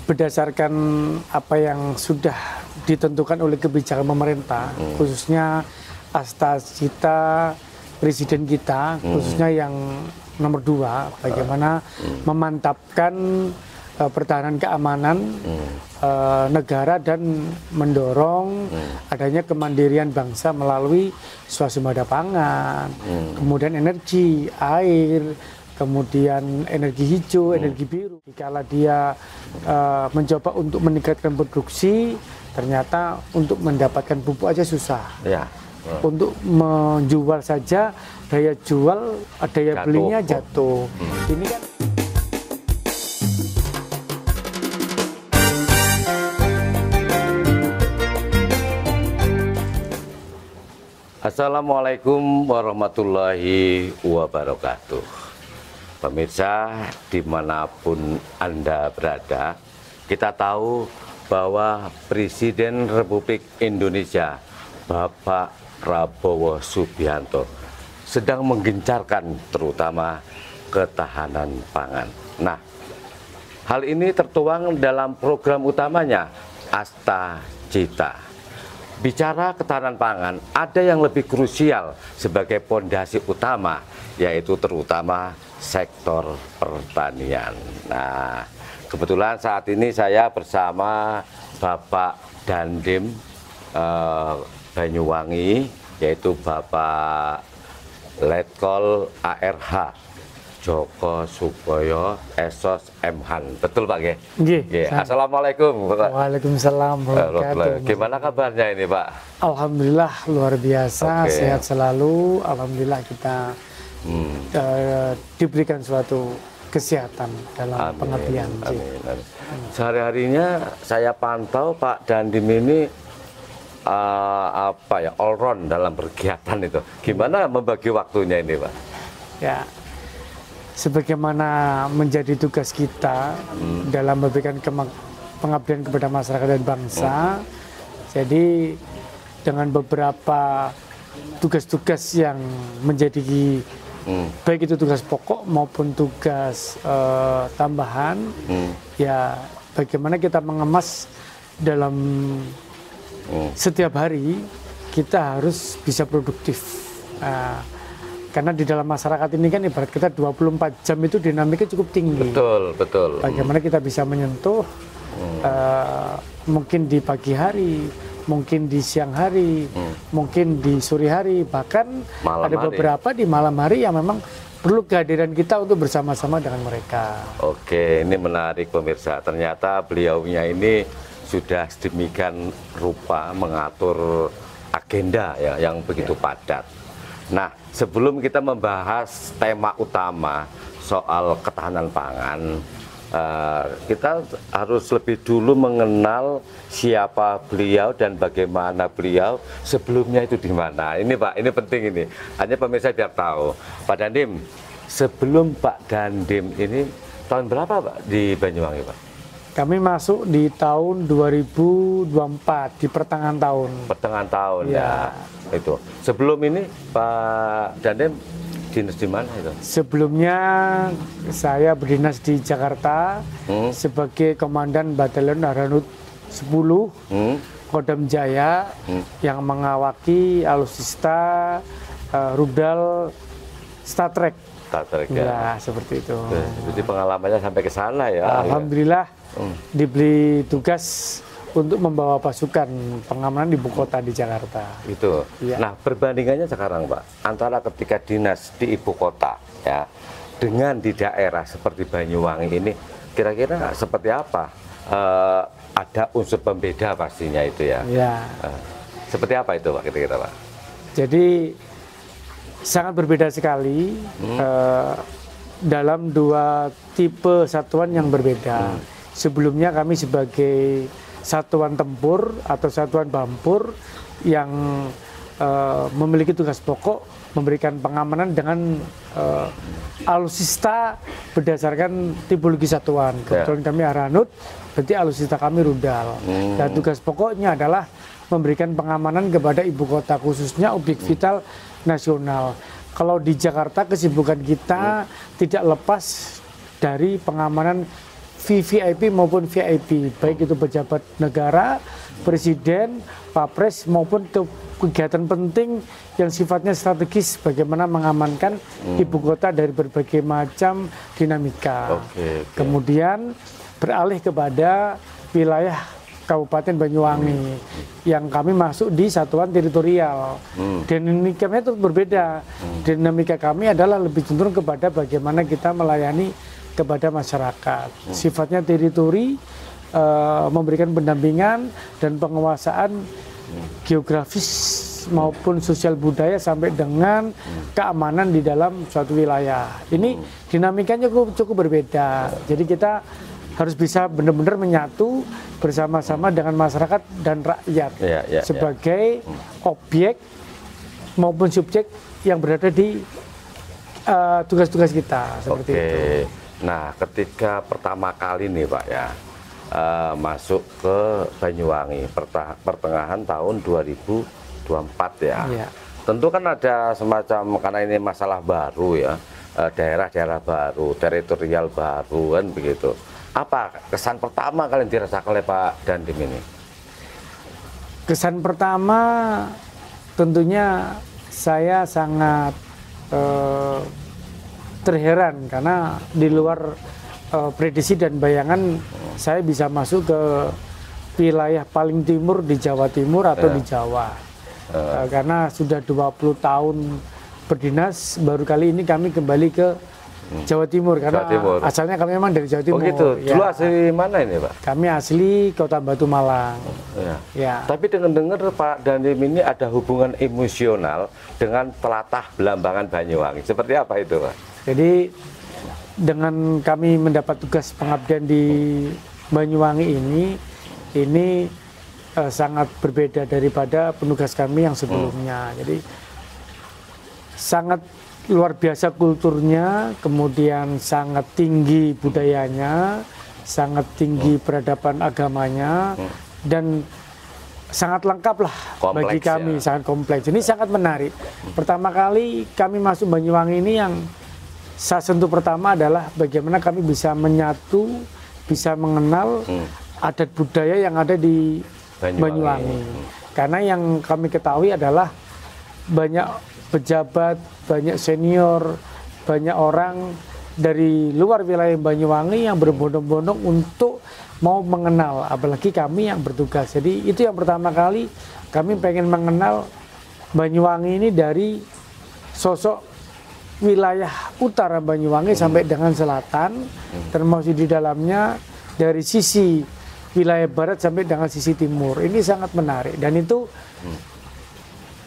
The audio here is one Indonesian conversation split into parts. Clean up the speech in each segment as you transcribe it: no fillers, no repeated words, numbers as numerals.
berdasarkan apa yang sudah ditentukan oleh kebijakan pemerintah, khususnya Astacita Presiden kita, khususnya yang nomor 2, bagaimana memantapkan pertahanan keamanan negara dan mendorong adanya kemandirian bangsa melalui swasembada pangan, kemudian energi, air, kemudian energi hijau, energi biru. Kala dia mencoba untuk meningkatkan produksi, ternyata untuk mendapatkan pupuk aja susah. Ya. Untuk menjual saja daya jual, daya belinya jatuh. Ini kan Assalamualaikum warahmatullahi wabarakatuh. Pemirsa dimanapun Anda berada, kita tahu bahwa Presiden Republik Indonesia Bapak Prabowo Subianto sedang menggencarkan terutama ketahanan pangan. Nah, hal ini tertuang dalam program utamanya Astacita. Bicara ketahanan pangan, ada yang lebih krusial sebagai pondasi utama, yaitu terutama sektor pertanian. Nah, kebetulan saat ini saya bersama Bapak Dandim Banyuwangi, yaitu Bapak Letkol ARH Joko Suboyo Esos Mhan. Betul Pak Ge? Assalamualaikum Pak. Waalaikumsalam. Gimana kabarnya ini Pak? Alhamdulillah luar biasa, sehat selalu. Alhamdulillah kita diberikan suatu kesehatan dalam pengabdian. Sehari-harinya saya pantau Pak Dandim ini all round dalam berkegiatan itu. Gimana membagi waktunya ini Pak? Ya, sebagaimana menjadi tugas kita dalam memberikan pengabdian kepada masyarakat dan bangsa. Jadi dengan beberapa tugas-tugas yang menjadi baik itu tugas pokok maupun tugas tambahan, ya bagaimana kita mengemas dalam setiap hari kita harus bisa produktif. Karena di dalam masyarakat ini kan ibarat kita 24 jam itu dinamika cukup tinggi. Betul. Bagaimana kita bisa menyentuh mungkin di pagi hari, mungkin di siang hari, mungkin di sore hari, bahkan ada beberapa di malam hari yang memang perlu kehadiran kita untuk bersama-sama dengan mereka. Oke, ini menarik pemirsa. Ternyata beliaunya ini sudah sedemikian rupa mengatur agenda ya, yang begitu padat. Nah, sebelum kita membahas tema utama soal ketahanan pangan, kita harus lebih dulu mengenal siapa beliau dan bagaimana beliau sebelumnya itu di mana. Ini Pak, ini penting ini. Hanya pemirsa biar tahu. Pak Dandim, sebelum Pak Dandim ini tahun berapa Pak di Banyuwangi Pak? Kami masuk di tahun 2024, di pertengahan tahun. Pertengahan tahun ya. Itu. Sebelum ini Pak Dandim dinas di mana itu? Sebelumnya saya berdinas di Jakarta sebagai Komandan Batalion Haranut 10 Kodam Jaya yang mengawaki alutsista rudal Star Trek. Ya, seperti itu. Jadi pengalamannya sampai ke sana ya. Alhamdulillah diberi tugas untuk membawa pasukan pengamanan ibu kota di Jakarta. Itu. Ya. Nah, perbandingannya sekarang, Pak, antara ketika dinas di ibu kota ya dengan di daerah seperti Banyuwangi ini, kira-kira seperti apa? Ada unsur pembeda pastinya itu ya. Ya. Seperti apa itu, Pak, kira-kira, Pak? Jadi sangat berbeda sekali dalam dua tipe satuan yang berbeda. Sebelumnya kami sebagai satuan tempur atau satuan bampur yang memiliki tugas pokok memberikan pengamanan dengan alutsista berdasarkan tipologi satuan. Kebetulan kami Haranut, berarti alutsista kami rudal. Dan tugas pokoknya adalah memberikan pengamanan kepada ibu kota, khususnya objek vital nasional. Kalau di Jakarta kesibukan kita tidak lepas dari pengamanan VVIP maupun VIP, baik itu pejabat negara, presiden, Papres maupun kegiatan penting yang sifatnya strategis, bagaimana mengamankan ibu kota dari berbagai macam dinamika. Kemudian beralih kepada wilayah Kabupaten Banyuwangi yang kami masuk di satuan teritorial. Dinamikanya itu berbeda. Dinamika kami adalah lebih cenderung kepada bagaimana kita melayani kepada masyarakat. Sifatnya teritori, memberikan pendampingan dan penguasaan geografis maupun sosial budaya sampai dengan keamanan di dalam suatu wilayah. Ini dinamikanya cukup berbeda. Jadi kita harus bisa benar-benar menyatu bersama-sama dengan masyarakat dan rakyat sebagai objek maupun subjek yang berada di tugas-tugas kita seperti itu. Nah, ketika pertama kali nih Pak ya masuk ke Banyuwangi pertengahan tahun 2024 ya. Tentu kan ada semacam, karena ini masalah baru ya, daerah-daerah baru, teritorial baru kan begitu. Apa kesan pertama kalian dirasakan oleh Pak Dandim ini? Kesan pertama tentunya saya sangat terheran karena di luar prediksi dan bayangan saya bisa masuk ke wilayah paling timur di Jawa Timur atau di Jawa. Karena sudah 20 tahun berdinas, baru kali ini kami kembali ke Jawa Timur karena asalnya kami memang dari Jawa Timur. Oh gitu. Dulu asli mana ini Pak? Kami asli Kota Batu Malang. Tapi dengar-dengar Pak Dandim ini ada hubungan emosional dengan telatah Belambangan Banyuwangi. Seperti apa itu Pak? Jadi dengan kami mendapat tugas pengabdian di Banyuwangi ini sangat berbeda daripada penugas kami yang sebelumnya. Jadi sangat luar biasa kulturnya, kemudian sangat tinggi budayanya, sangat tinggi peradaban agamanya, dan sangat lengkap lah bagi kami, sangat kompleks. Ini sangat menarik. Pertama kali kami masuk Banyuwangi ini yang saya sentuh pertama adalah bagaimana kami bisa menyatu, bisa mengenal adat budaya yang ada di Banyuwangi. Karena yang kami ketahui adalah banyak pejabat, banyak senior, banyak orang dari luar wilayah Banyuwangi yang berbondong-bondong untuk mau mengenal, apalagi kami yang bertugas. Jadi itu yang pertama kali kami pengen mengenal Banyuwangi ini dari sosok wilayah utara Banyuwangi sampai dengan selatan, termasuk di dalamnya dari sisi wilayah barat sampai dengan sisi timur. Ini sangat menarik dan itu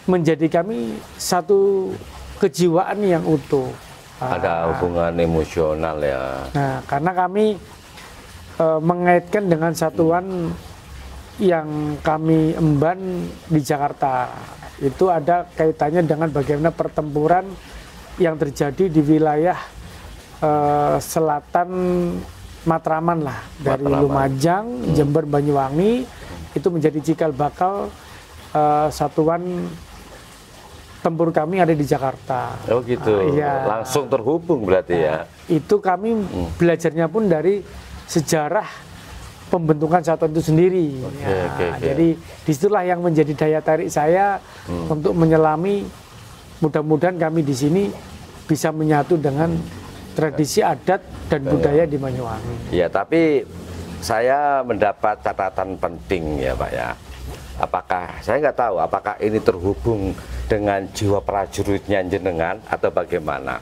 menjadi kami satu kejiwaan yang utuh. Ada hubungan emosional ya. Nah, karena kami mengaitkan dengan satuan yang kami emban di Jakarta. Itu ada kaitannya dengan bagaimana pertempuran yang terjadi di wilayah selatan Matraman lah, dari Lumajang, Jember, Banyuwangi, itu menjadi cikal bakal satuan tempur kami ada di Jakarta. Oh gitu, langsung terhubung berarti ya. Itu kami belajarnya pun dari sejarah pembentukan satuan itu sendiri. Jadi disitulah yang menjadi daya tarik saya untuk menyelami. Mudah-mudahan kami di sini bisa menyatu dengan tradisi adat dan budaya di Banyuwangi. Ya, tapi saya mendapat catatan penting ya Pak ya. Apakah saya nggak tahu apakah ini terhubung dengan jiwa prajuritnya jenengan atau bagaimana?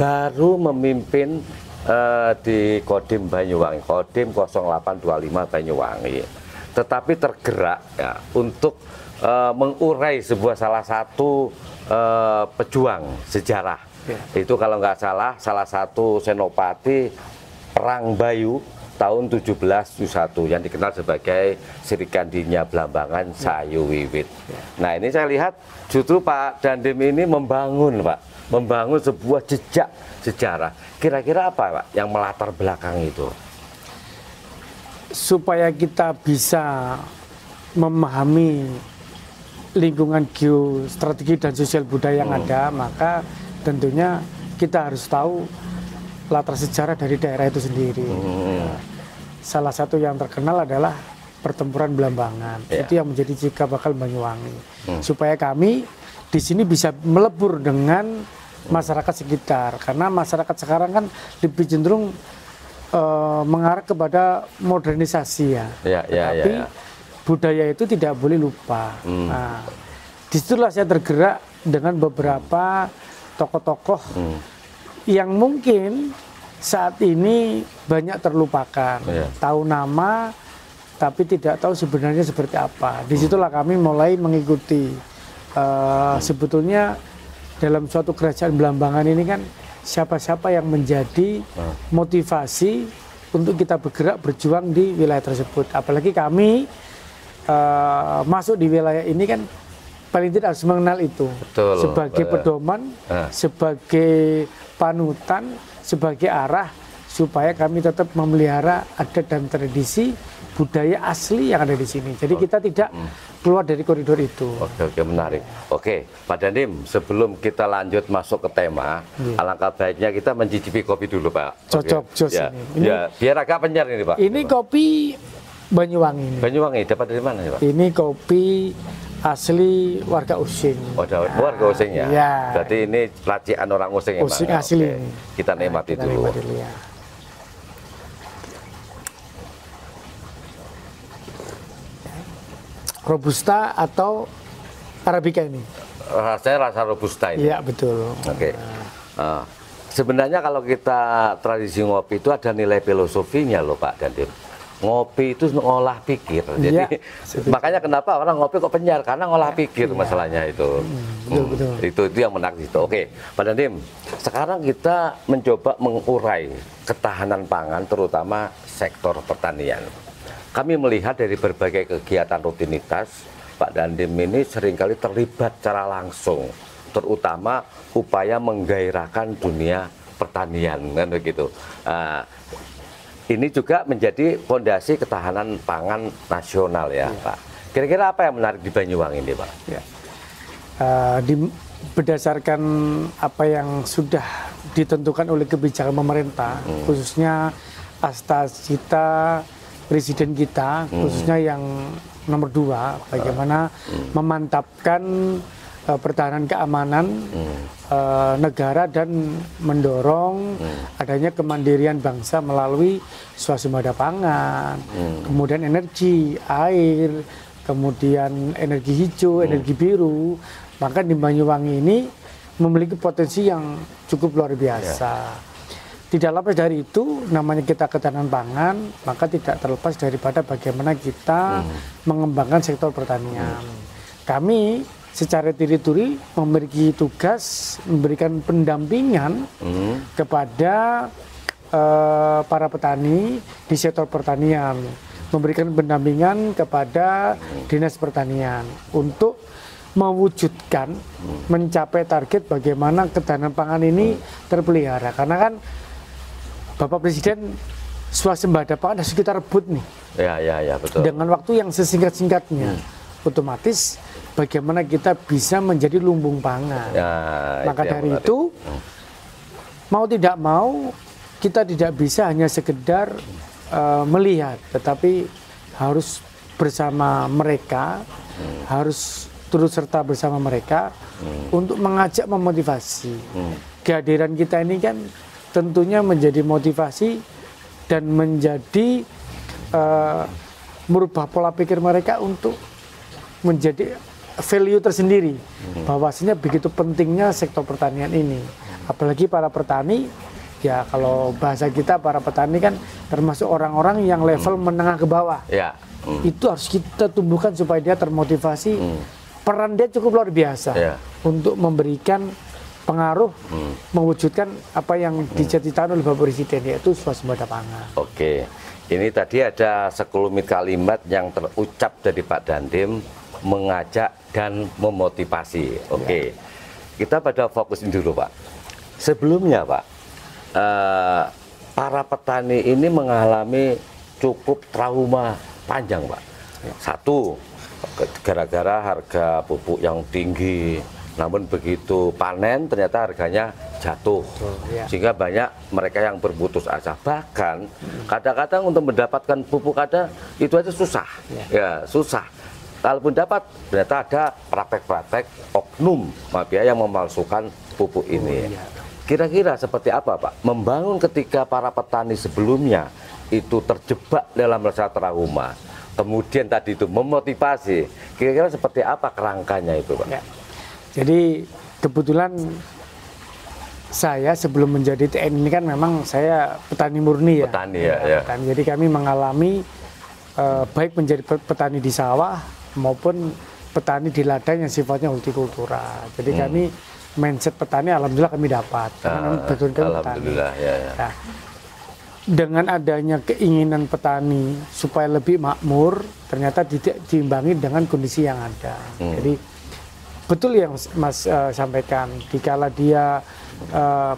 Baru memimpin di Kodim Banyuwangi, Kodim 0825 Banyuwangi, tetapi tergerak ya untuk mengurai salah satu pejuang sejarah. Itu kalau nggak salah satu senopati Perang Bayu tahun 1771 yang dikenal sebagai Srikandinya Blambangan Sayu Wiwit. Nah ini saya lihat justru Pak Dandim ini membangun sebuah jejak sejarah. Kira-kira apa Pak yang melatar belakang itu? Supaya kita bisa memahami lingkungan geostrategi dan sosial budaya yang ada, maka tentunya kita harus tahu latar sejarah dari daerah itu sendiri. Salah satu yang terkenal adalah pertempuran Belambangan. Itu yang menjadi cikal bakal Banyuwangi. Supaya kami di sini bisa melebur dengan masyarakat sekitar. Karena masyarakat sekarang kan lebih cenderung mengarah kepada modernisasi ya. Tapi budaya itu tidak boleh lupa. Nah, disitulah saya tergerak dengan beberapa tokoh-tokoh yang mungkin saat ini banyak terlupakan, tahu nama tapi tidak tahu sebenarnya seperti apa. Disitulah kami mulai mengikuti. Sebetulnya dalam suatu kerajaan Belambangan ini kan siapa-siapa yang menjadi motivasi untuk kita bergerak berjuang di wilayah tersebut. Apalagi kami masuk di wilayah ini kan paling tidak harus mengenal itu. Betul, sebagai pedoman, sebagai panutan, sebagai arah supaya kami tetap memelihara adat dan tradisi budaya asli yang ada di sini. Jadi kita tidak keluar dari koridor itu. Oke, menarik. Oke, Pak Dandim, sebelum kita lanjut masuk ke tema, alangkah baiknya kita mencicipi kopi dulu, Pak. Cocok, jos ini. Ya, biar agak penyer ini, Pak. Ini kopi Banyuwangi. Banyuwangi, dapat dari mana, Pak? Ini kopi asli warga Using. Oh, warga Using ya? Ya. Berarti ini racikan orang Using ya, Pak? Using asli. Kita nikmati dulu. Ya. Robusta atau Arabica ini? Rasanya rasa Robusta ini. Iya, betul. Oke. Sebenarnya kalau kita tradisi ngopi itu ada nilai filosofinya loh, Pak Dandim. Ngopi itu ngolah pikir. Jadi makanya kenapa orang ngopi kok penyar, karena ngolah pikir masalahnya itu. Betul. Itu yang menarik itu. Oke, Pak Dandim, sekarang kita mencoba mengurai ketahanan pangan terutama sektor pertanian. Kami melihat dari berbagai kegiatan rutinitas, Pak Dandim ini seringkali terlibat secara langsung, terutama upaya menggairahkan dunia pertanian, kan begitu. Ini juga menjadi fondasi ketahanan pangan nasional ya, Pak. Kira-kira apa yang menarik di Banyuwangi ini, Pak? Ya. Berdasarkan apa yang sudah ditentukan oleh kebijakan pemerintah, khususnya Astacita Presiden kita, khususnya yang nomor 2, bagaimana memantapkan pertahanan keamanan negara dan mendorong adanya kemandirian bangsa melalui swasembada pangan, kemudian energi, air, kemudian energi hijau, energi biru. Maka di Banyuwangi ini memiliki potensi yang cukup luar biasa. Tidak lepas dari itu, namanya kita ketahanan pangan, maka tidak terlepas daripada bagaimana kita mengembangkan sektor pertanian. Kami secara teritori memiliki tugas memberikan pendampingan kepada para petani di sektor pertanian, memberikan pendampingan kepada dinas pertanian untuk mewujudkan mencapai target bagaimana ketahanan pangan ini terpelihara. Karena kan Bapak Presiden swasembada pangan harus kita rebut nih. Ya, betul. Dengan waktu yang sesingkat-singkatnya. Otomatis bagaimana kita bisa menjadi lumbung pangan. Maka dari itu, mau tidak mau, kita tidak bisa hanya sekedar melihat, tetapi harus bersama mereka, harus turut serta bersama mereka untuk mengajak, memotivasi. Kehadiran kita ini kan tentunya menjadi motivasi dan menjadi merubah pola pikir mereka untuk menjadi value tersendiri, bahwasanya begitu pentingnya sektor pertanian ini. Apalagi para petani, ya kalau bahasa kita para petani kan termasuk orang-orang yang level menengah ke bawah. Itu harus kita tumbuhkan supaya dia termotivasi. Peran dia cukup luar biasa untuk memberikan pengaruh, mewujudkan apa yang dicita-citakan oleh Bapak Presiden, yaitu swasembada pangan. Oke, ini tadi ada sekelumit kalimat yang terucap dari Pak Dandim, mengajak dan memotivasi. Oke, kita pada fokus ini dulu, Pak. Sebelumnya, Pak, para petani ini mengalami cukup trauma panjang, Pak. Satu, gara-gara harga pupuk yang tinggi, Namun begitu panen ternyata harganya jatuh. Ya. Sehingga banyak mereka yang berputus asa. Bahkan kadang-kadang untuk mendapatkan pupuk kada itu aja susah. Ya, susah. Kalaupun dapat ternyata ada praktek-praktek oknum mafia yang memalsukan pupuk ini. Kira-kira seperti apa, Pak? Membangun ketika para petani sebelumnya itu terjebak dalam rasa trauma. Kemudian tadi itu memotivasi. Kira-kira seperti apa kerangkanya itu, Pak? Ya. Jadi kebetulan saya sebelum menjadi TNI ini kan memang saya petani murni ya. Petani ya. Petani. Jadi kami mengalami baik menjadi petani di sawah maupun petani di ladang yang sifatnya hortikultura. Jadi kami mindset petani alhamdulillah kami dapat. Betul alhamdulillah petani. ya. Nah, dengan adanya keinginan petani supaya lebih makmur, ternyata tidak diimbangi dengan kondisi yang ada. Jadi betul yang Mas sampaikan, dikala dia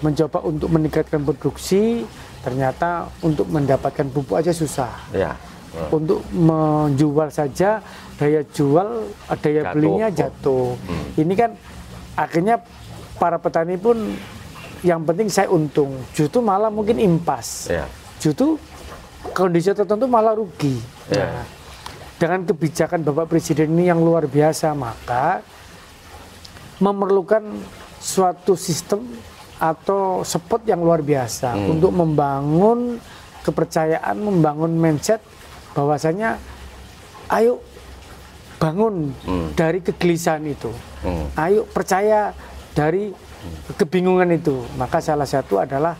mencoba untuk meningkatkan produksi, ternyata untuk mendapatkan pupuk aja susah. Ya. Untuk menjual saja daya jual, daya belinya jatuh. Ini kan akhirnya para petani pun yang penting saya untung, justru malah mungkin impas. Ya. Justru kondisi tertentu malah rugi. Ya. Nah, dengan kebijakan Bapak Presiden ini yang luar biasa, maka memerlukan suatu sistem atau support yang luar biasa untuk membangun kepercayaan, membangun mindset bahwasanya ayo bangun dari kegelisahan itu, ayo percaya dari kebingungan itu. Maka salah satu adalah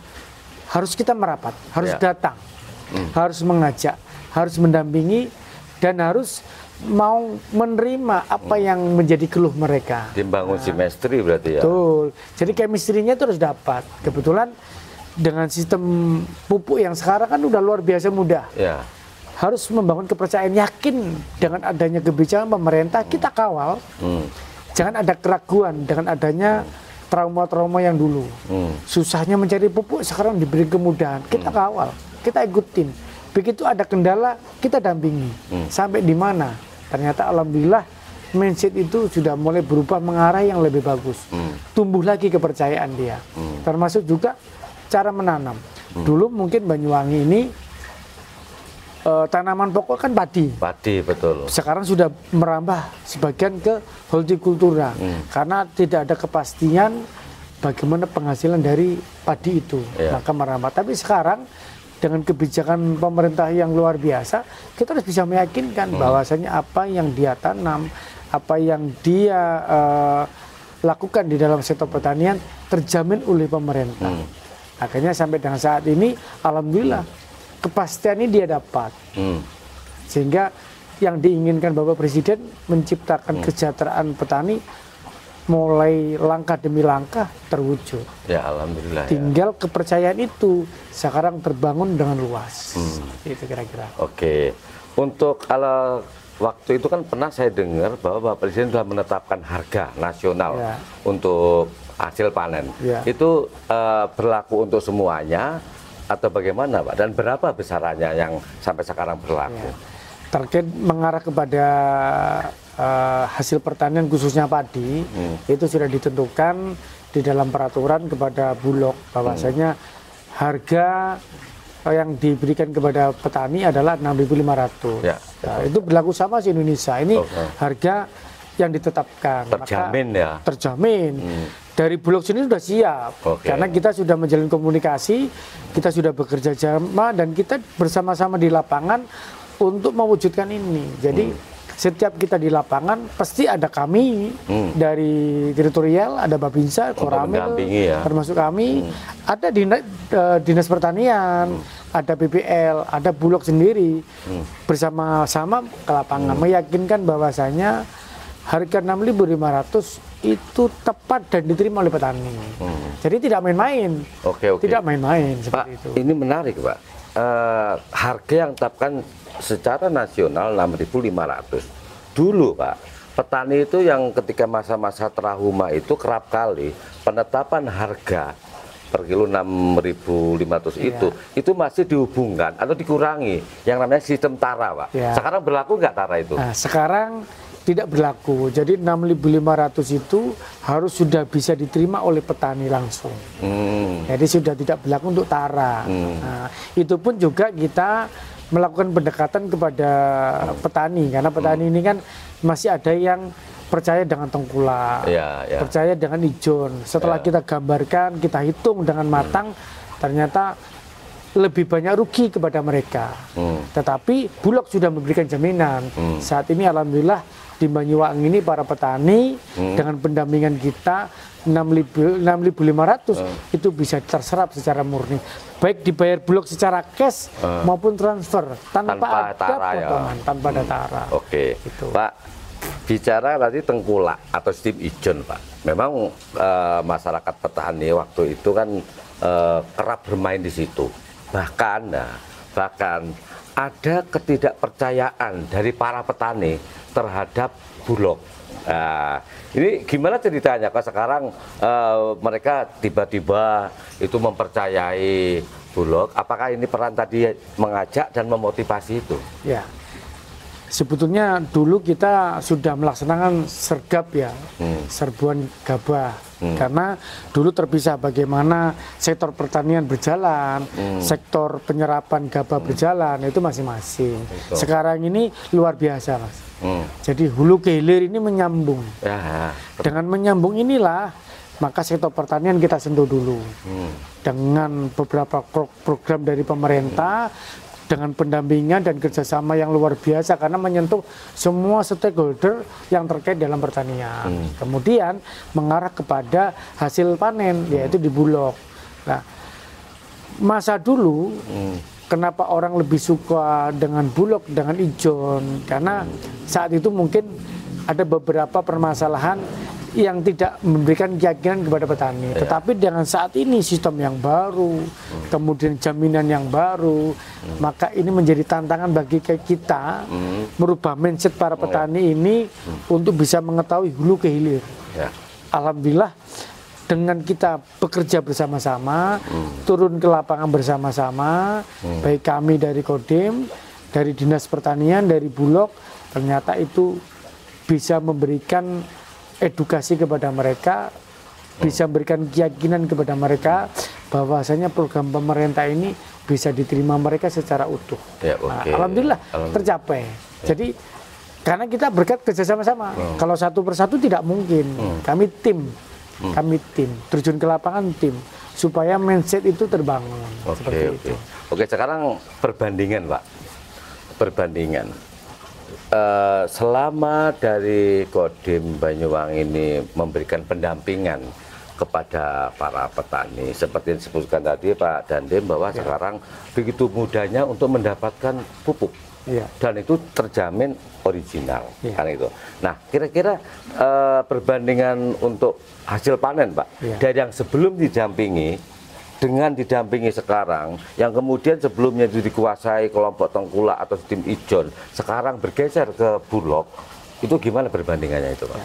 harus kita merapat, harus datang, harus mengajak, harus mendampingi, dan harus mau menerima apa yang menjadi keluh mereka. Dibangun chemistry berarti ya. Betul. Jadi chemistry-nya itu harus dapat. Kebetulan dengan sistem pupuk yang sekarang kan udah luar biasa mudah. Ya. Harus membangun kepercayaan, yakin dengan adanya kebijakan pemerintah kita kawal. Jangan ada keraguan dengan adanya trauma-trauma yang dulu. Susahnya mencari pupuk sekarang diberi kemudahan. Kita kawal, kita ikutin. Begitu ada kendala, kita dampingi. Sampai di mana? Ternyata alhamdulillah mindset itu sudah mulai berubah mengarah yang lebih bagus. Tumbuh lagi kepercayaan dia. Termasuk juga cara menanam. Dulu mungkin Banyuwangi ini tanaman pokok kan padi. Padi, betul. Sekarang sudah merambah sebagian ke hortikultura. Karena tidak ada kepastian bagaimana penghasilan dari padi itu. Maka merambah. Tapi sekarang dengan kebijakan pemerintah yang luar biasa, kita harus bisa meyakinkan bahwasanya apa yang dia tanam, apa yang dia lakukan di dalam sektor pertanian terjamin oleh pemerintah. Akhirnya sampai dengan saat ini, alhamdulillah kepastian ini dia dapat. Sehingga yang diinginkan Bapak Presiden menciptakan kesejahteraan petani mulai langkah demi langkah terwujud. Ya, alhamdulillah. Tinggal kepercayaan itu sekarang terbangun dengan luas. Itu kira-kira. Oke. Untuk kalau waktu itu kan pernah saya dengar bahwa Bapak Presiden sudah menetapkan harga nasional untuk hasil panen. Itu berlaku untuk semuanya atau bagaimana, Pak? Dan berapa besarannya yang sampai sekarang berlaku? Terkait mengarah kepada hasil pertanian khususnya padi, itu sudah ditentukan di dalam peraturan kepada Bulog bahwasanya harga yang diberikan kepada petani adalah 6.500. Nah, itu berlaku sama di Indonesia. Ini harga yang ditetapkan. Terjamin. Maka, terjamin. Dari Bulog sini sudah siap. Karena kita sudah menjalin komunikasi, kita sudah bekerja sama dan kita bersama-sama di lapangan untuk mewujudkan ini. Jadi setiap kita di lapangan pasti ada kami dari teritorial, ada Babinsa, Koramil, termasuk kami, ada dinas pertanian, ada BPL, ada Bulog sendiri, bersama-sama ke lapangan meyakinkan bahwasanya harga 6.500 itu tepat dan diterima oleh petani. Jadi tidak main-main. Tidak main-main seperti Pak, itu. ini menarik, Pak. Harga yang ditetapkan secara nasional 6.500. Dulu, Pak, petani itu yang ketika masa-masa trauma itu kerap kali penetapan harga per kilo 6.500 itu masih dihubungkan atau dikurangi yang namanya sistem TARA, Pak. Ya. Sekarang berlaku nggak TARA itu? Nah, sekarang tidak berlaku. Jadi 6.500 itu harus sudah bisa diterima oleh petani langsung. Jadi sudah tidak berlaku untuk TARA. Nah, itu pun juga kita melakukan pendekatan kepada petani, karena petani ini kan masih ada yang percaya dengan tengkulak, percaya dengan ijon. Setelah kita gambarkan, kita hitung dengan matang, ternyata lebih banyak rugi kepada mereka. Tetapi Bulog sudah memberikan jaminan. Saat ini alhamdulillah di Banyuwangi ini para petani dengan pendampingan kita 6.500 itu bisa terserap secara murni, baik dibayar Bulog secara cash maupun transfer tanpa ada potongan, tanpa ada TARA. Oke, gitu. Pak, bicara tadi tengkulak atau sistem ijon, Pak. Memang masyarakat petani waktu itu kan kerap bermain di situ. Bahkan ada ketidakpercayaan dari para petani terhadap Bulog. Nah, ini gimana ceritanya? Kok sekarang mereka tiba-tiba itu mempercayai Bulog? Apakah ini peran tadi mengajak dan memotivasi itu? Ya. Sebetulnya dulu kita sudah melaksanakan sergap ya, serbuan gabah. Karena dulu terpisah bagaimana sektor pertanian berjalan, sektor penyerapan gabah berjalan, itu masing-masing. Sekarang ini luar biasa, Mas. Jadi hulu ke hilir ini menyambung. Dengan menyambung inilah, maka sektor pertanian kita sentuh dulu. Dengan beberapa program dari pemerintah, dengan pendampingan dan kerjasama yang luar biasa karena menyentuh semua stakeholder yang terkait dalam pertanian. Kemudian mengarah kepada hasil panen, yaitu di Bulog. Nah, masa dulu kenapa orang lebih suka dengan Bulog, dengan ijon? Karena saat itu mungkin ada beberapa permasalahan yang tidak memberikan keyakinan kepada petani. Tetapi dengan saat ini sistem yang baru, kemudian jaminan yang baru, maka ini menjadi tantangan bagi kita merubah mindset para petani ini untuk bisa mengetahui hulu ke hilir. Alhamdulillah dengan kita bekerja bersama-sama, turun ke lapangan bersama-sama, baik kami dari Kodim, dari Dinas Pertanian, dari Bulog, ternyata itu bisa memberikan edukasi kepada mereka, bisa memberikan keyakinan kepada mereka bahwasanya program pemerintah ini bisa diterima mereka secara utuh. Nah, alhamdulillah tercapai. Jadi karena kita berkat kerja sama-sama. Kalau satu persatu tidak mungkin. Kami tim, terjun ke lapangan tim supaya mindset itu terbangun. Oke, sekarang perbandingan, Pak. Perbandingan. Selama dari Kodim Banyuwangi ini memberikan pendampingan kepada para petani, seperti yang disebutkan tadi Pak Dandim bahwa sekarang begitu mudahnya untuk mendapatkan pupuk dan itu terjamin original, kan itu. Nah, kira-kira perbandingan untuk hasil panen, Pak, dari yang sebelum didampingi dengan didampingi sekarang, yang kemudian sebelumnya itu dikuasai kelompok tengkulak atau sistem ijon, sekarang bergeser ke Bulog, itu gimana perbandingannya itu, Pak?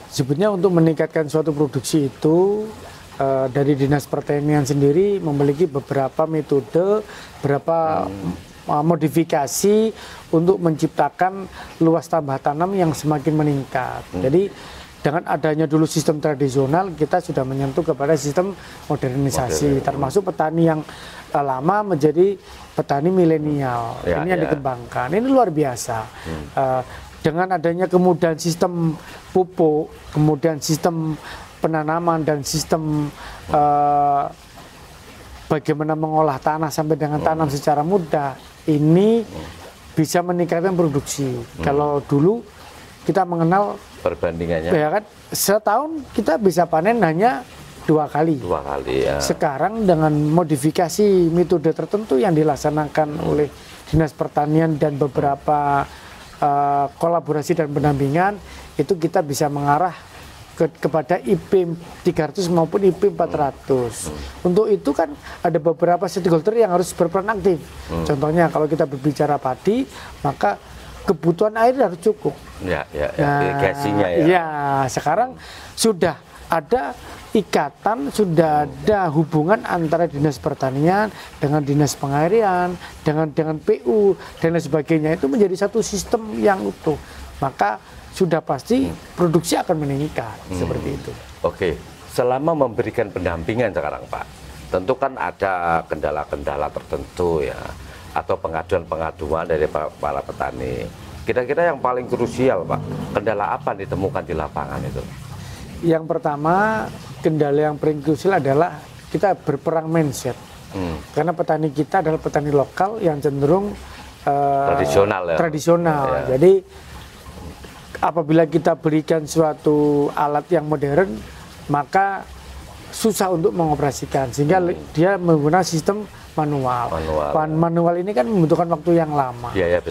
Sebetulnya untuk meningkatkan suatu produksi itu, dari Dinas Pertanian sendiri memiliki beberapa metode, beberapa modifikasi untuk menciptakan luas tambah tanam yang semakin meningkat. Jadi dengan adanya dulu sistem tradisional, kita sudah menyentuh kepada sistem modernisasi, termasuk petani yang lama menjadi petani milenial. Ini yang dikembangkan. Ini luar biasa. Dengan adanya kemudahan sistem pupuk, kemudian sistem penanaman dan sistem bagaimana mengolah tanah sampai dengan tanam secara mudah, ini bisa meningkatkan produksi. Kalau dulu kita mengenal perbandingannya, ya kan, setahun kita bisa panen hanya 2 kali. Sekarang dengan modifikasi metode tertentu yang dilaksanakan oleh Dinas Pertanian dan beberapa kolaborasi dan pendampingan, itu kita bisa mengarah kepada IP 300 maupun IP 400. Untuk itu kan ada beberapa stakeholder yang harus berperan aktif. Contohnya kalau kita berbicara padi, maka kebutuhan air harus cukup. Irigasinya ya. Ya, sekarang sudah ada ikatan, sudah ada hubungan antara dinas pertanian dengan dinas pengairian, dengan PU dan lain sebagainya, itu menjadi satu sistem yang utuh. Maka sudah pasti produksi akan meningkat seperti itu. Oke, selama memberikan pendampingan sekarang Pak, tentu kan ada kendala-kendala tertentu ya, atau pengaduan-pengaduan dari para petani. Kira-kira yang paling krusial Pak, kendala apa ditemukan di lapangan itu? Yang pertama, kendala yang paling krusial adalah kita berperang mindset. Karena petani kita adalah petani lokal yang cenderung tradisional ya. Tradisional. Ya. Jadi apabila kita berikan suatu alat yang modern, maka susah untuk mengoperasikan, sehingga dia menggunakan sistem manual. Manual ini kan membutuhkan waktu yang lama. Biaya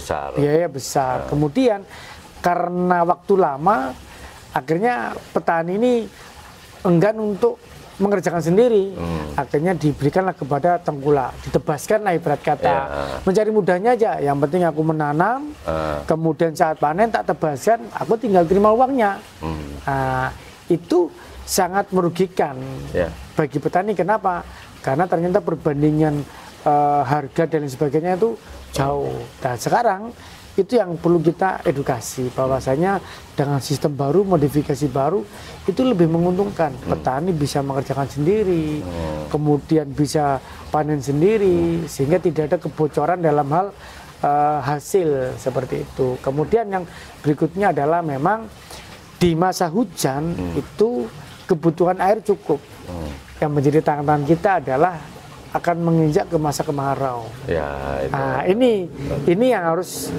besar. Kemudian karena waktu lama, akhirnya petani ini enggan untuk mengerjakan sendiri. Akhirnya diberikanlah kepada tengkulak, ditebaskanlah ibarat kata. Mencari mudahnya aja, yang penting aku menanam, kemudian saat panen tak tebaskan, aku tinggal terima uangnya. Itu sangat merugikan bagi petani. Kenapa? Karena ternyata perbandingan harga dan lain sebagainya itu jauh. Dan sekarang itu yang perlu kita edukasi, bahwasanya dengan sistem baru, modifikasi baru, itu lebih menguntungkan. Petani bisa mengerjakan sendiri, kemudian bisa panen sendiri, sehingga tidak ada kebocoran dalam hal hasil seperti itu. Kemudian yang berikutnya adalah memang di masa hujan itu kebutuhan air cukup. Yang menjadi tantangan kita adalah akan menginjak ke masa kemarau. Nah, ini yang harus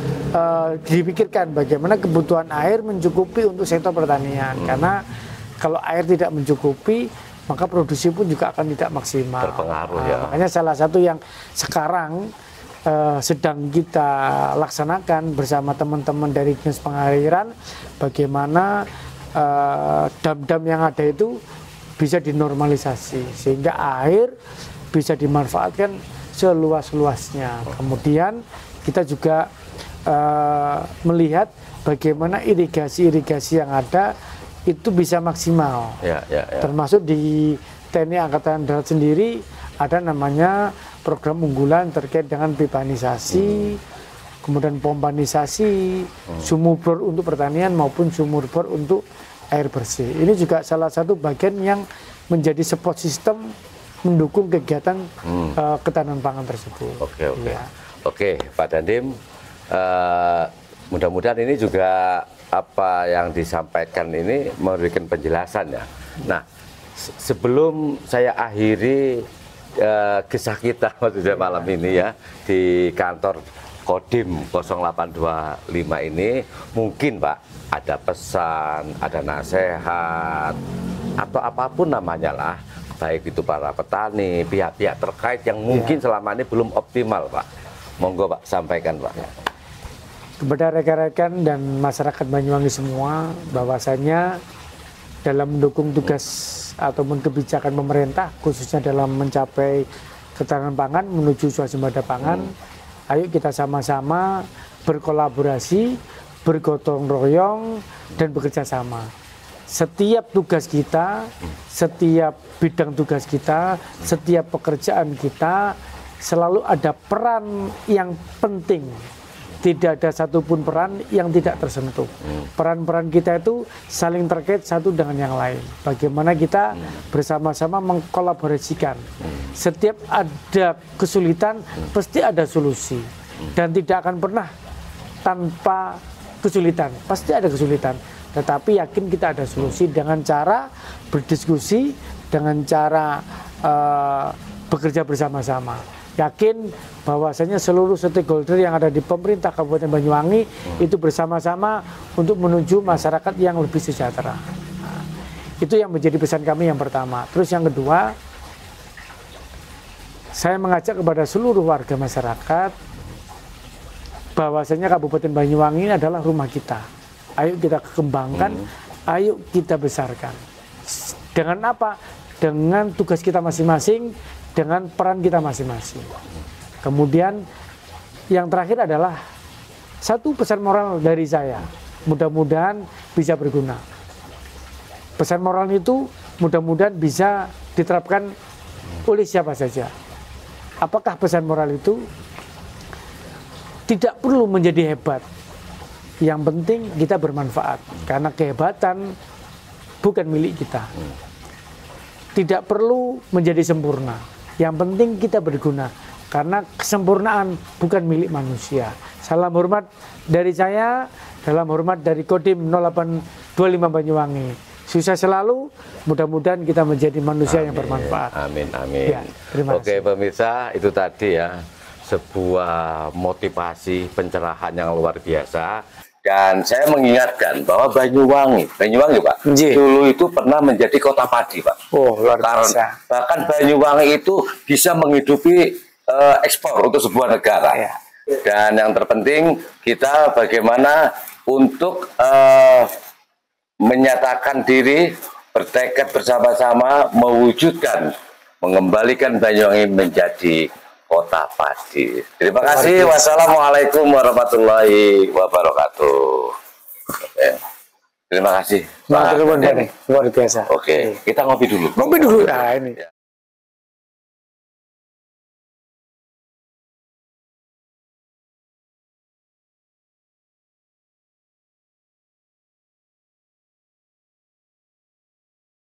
dipikirkan, bagaimana kebutuhan air mencukupi untuk sektor pertanian. Karena kalau air tidak mencukupi, maka produksi pun juga akan tidak maksimal. Terpengaruh Makanya salah satu yang sekarang sedang kita laksanakan bersama teman-teman dari dinas pengairan, bagaimana dam-dam yang ada itu bisa dinormalisasi sehingga air bisa dimanfaatkan seluas-luasnya. Kemudian kita juga melihat bagaimana irigasi-irigasi yang ada itu bisa maksimal. Termasuk di TNI Angkatan Darat sendiri ada namanya program unggulan terkait dengan pipanisasi, kemudian pompanisasi, sumur bor untuk pertanian maupun sumur bor untuk air bersih. Ini juga salah satu bagian yang menjadi support system mendukung kegiatan ketahanan pangan tersebut. Oke, Pak Dandim, mudah-mudahan ini juga apa yang disampaikan ini memberikan penjelasan ya. Nah, sebelum saya akhiri kisah kita maksudnya malam ini ya di kantor Kodim 0825 ini, mungkin Pak ada pesan, ada nasihat atau apapun namanya lah, baik itu para petani, pihak-pihak terkait yang mungkin selama ini belum optimal Pak. Monggo Pak, sampaikan Pak. Kepada rekan-rekan dan masyarakat Banyuwangi semua, bahwasanya dalam mendukung tugas ataupun kebijakan pemerintah, khususnya dalam mencapai ketahanan pangan menuju swasembada pangan, ayo kita sama-sama berkolaborasi, bergotong royong, dan bekerja sama. Setiap tugas kita, setiap bidang tugas kita, setiap pekerjaan kita selalu ada peran yang penting. Tidak ada satupun peran yang tidak tersentuh. Peran-peran kita itu saling terkait satu dengan yang lain. Bagaimana kita bersama-sama mengkolaborasikan. Setiap ada kesulitan, pasti ada solusi. Dan tidak akan pernah tanpa kesulitan. Pasti ada kesulitan. Tetapi yakin kita ada solusi dengan cara berdiskusi, dengan cara bekerja bersama-sama. Yakin bahwasanya seluruh stakeholder yang ada di pemerintah Kabupaten Banyuwangi itu bersama-sama untuk menuju masyarakat yang lebih sejahtera. Nah, itu yang menjadi pesan kami yang pertama. Terus yang kedua, saya mengajak kepada seluruh warga masyarakat bahwasanya Kabupaten Banyuwangi ini adalah rumah kita. Ayo kita kembangkan, ayo kita besarkan. Dengan apa? Dengan tugas kita masing-masing, dengan peran kita masing-masing. Kemudian yang terakhir adalah satu pesan moral dari saya. Mudah-mudahan bisa berguna. Pesan moral itu mudah-mudahan bisa diterapkan oleh siapa saja. Apakah pesan moral itu tidak perlu menjadi hebat, yang penting kita bermanfaat, karena kehebatan bukan milik kita. Tidak perlu menjadi sempurna, yang penting kita berguna, karena kesempurnaan bukan milik manusia. Salam hormat dari saya, dalam hormat dari Kodim 0825 Banyuwangi. Sukses selalu, mudah-mudahan kita menjadi manusia yang bermanfaat. Amin, amin. Ya, terima Oke kasih. pemirsa, itu tadi ya sebuah motivasi pencerahan yang luar biasa. Dan saya mengingatkan bahwa Banyuwangi Pak, Nggih. dulu itu pernah menjadi kota padi Pak. Oh, luar Karena biasa. bahkan Banyuwangi itu bisa menghidupi ekspor untuk sebuah negara. Ya. Dan yang terpenting kita bagaimana untuk menyatakan diri, bertekad bersama-sama mewujudkan, mengembalikan Banyuwangi menjadi kota padi. Terima kasih. Wassalamualaikum warahmatullahi wabarakatuh. Oke. Terima kasih. Luar biasa. Oke, kita ngopi dulu. Ngopi dulu. Nah, ini.